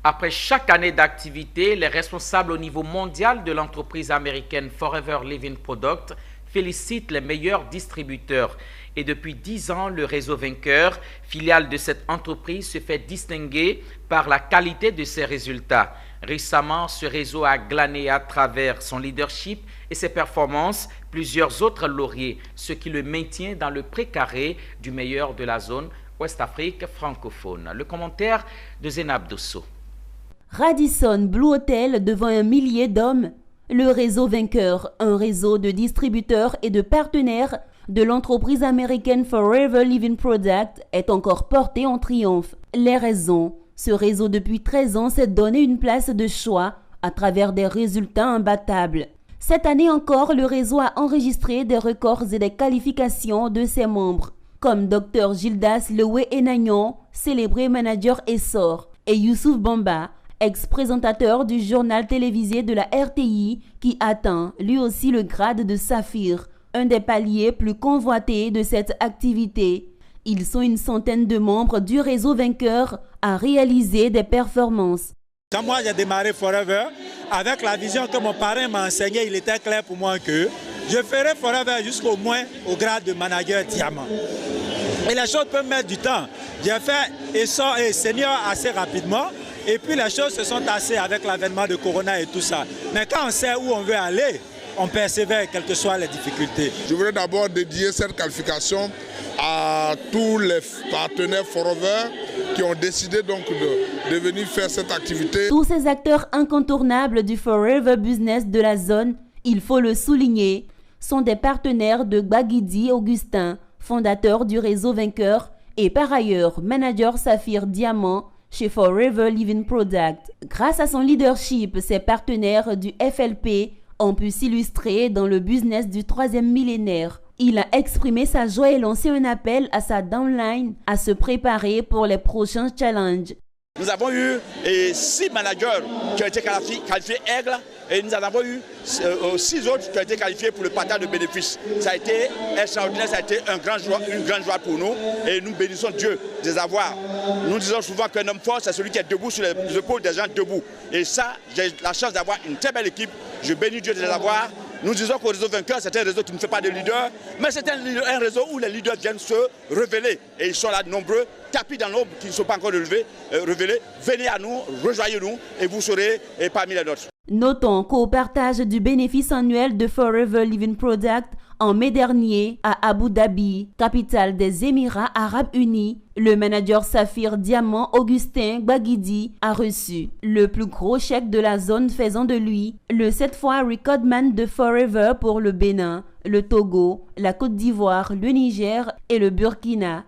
Après chaque année d'activité, les responsables au niveau mondial de l'entreprise américaine Forever Living Product félicitent les meilleurs distributeurs. Et depuis 10 ans, le réseau Vainqueur, filiale de cette entreprise, se fait distinguer par la qualité de ses résultats. Récemment, ce réseau a glané à travers son leadership et ses performances plusieurs autres lauriers, ce qui le maintient dans le précaré du meilleur de la zone Ouest-Afrique francophone. Le commentaire de Zénab Dosso. Radisson Blu Hotel devant un millier d'hommes. Le réseau Vainqueur, un réseau de distributeurs et de partenaires de l'entreprise américaine Forever Living Product, est encore porté en triomphe. Les raisons: ce réseau depuis 13 ans s'est donné une place de choix à travers des résultats imbattables. Cette année encore, le réseau a enregistré des records et des qualifications de ses membres, comme Dr Gildas Lewe Enagnon, célébré manager Essor, et Youssouf Bamba, ex-présentateur du journal télévisé de la RTI, qui atteint lui aussi le grade de saphir, un des paliers plus convoités de cette activité. Ils sont une centaine de membres du réseau Vainqueur à réaliser des performances. Quand moi j'ai démarré Forever, avec la vision que mon parrain m'a enseignée, il était clair pour moi que je ferai Forever jusqu'au moins au grade de manager diamant. Et les choses peuvent mettre du temps. J'ai fait Essor et Senior assez rapidement. Et puis les choses se sont tassées avec l'avènement de Corona et tout ça. Mais quand on sait où on veut aller, on persévère quelles que soient les difficultés. Je voudrais d'abord dédier cette qualification à tous les partenaires Forever qui ont décidé donc de venir faire cette activité. Tous ces acteurs incontournables du Forever Business de la zone, il faut le souligner, sont des partenaires de Gbagidi Augustin, fondateur du réseau Vainqueur et par ailleurs manager Saphir Diamant chez Forever Living Product. Grâce à son leadership, ses partenaires du FLP ont pu s'illustrer dans le business du 3e millénaire. Il a exprimé sa joie et lancé un appel à sa downline à se préparer pour les prochains challenges. Nous avons eu 6 managers qui ont été qualifiés Aigle et nous en avons eu 6 autres qui ont été qualifiés pour le partage de bénéfices. Ça a été extraordinaire, ça a été une grande joie pour nous et nous bénissons Dieu de les avoir. Nous disons souvent qu'un homme fort, c'est celui qui est debout sur les épaules des gens debout. Et ça, j'ai la chance d'avoir une très belle équipe. Je bénis Dieu de les avoir. Nous disons qu'au réseau Vainqueur, c'est un réseau qui ne fait pas de leaders, mais c'est un réseau où les leaders viennent se révéler. Et ils sont là nombreux, tapis dans l'ombre, qui ne sont pas encore révélés. Venez à nous, rejoignez-nous et vous serez parmi les nôtres. Notons qu'au partage du bénéfice annuel de Forever Living Product en mai dernier à Abu Dhabi, capitale des Émirats Arabes Unis, le manager Saphir Diamant Augustin Gbagidi a reçu le plus gros chèque de la zone, faisant de lui le 7 fois recordman de Forever pour le Bénin, le Togo, la Côte d'Ivoire, le Niger et le Burkina.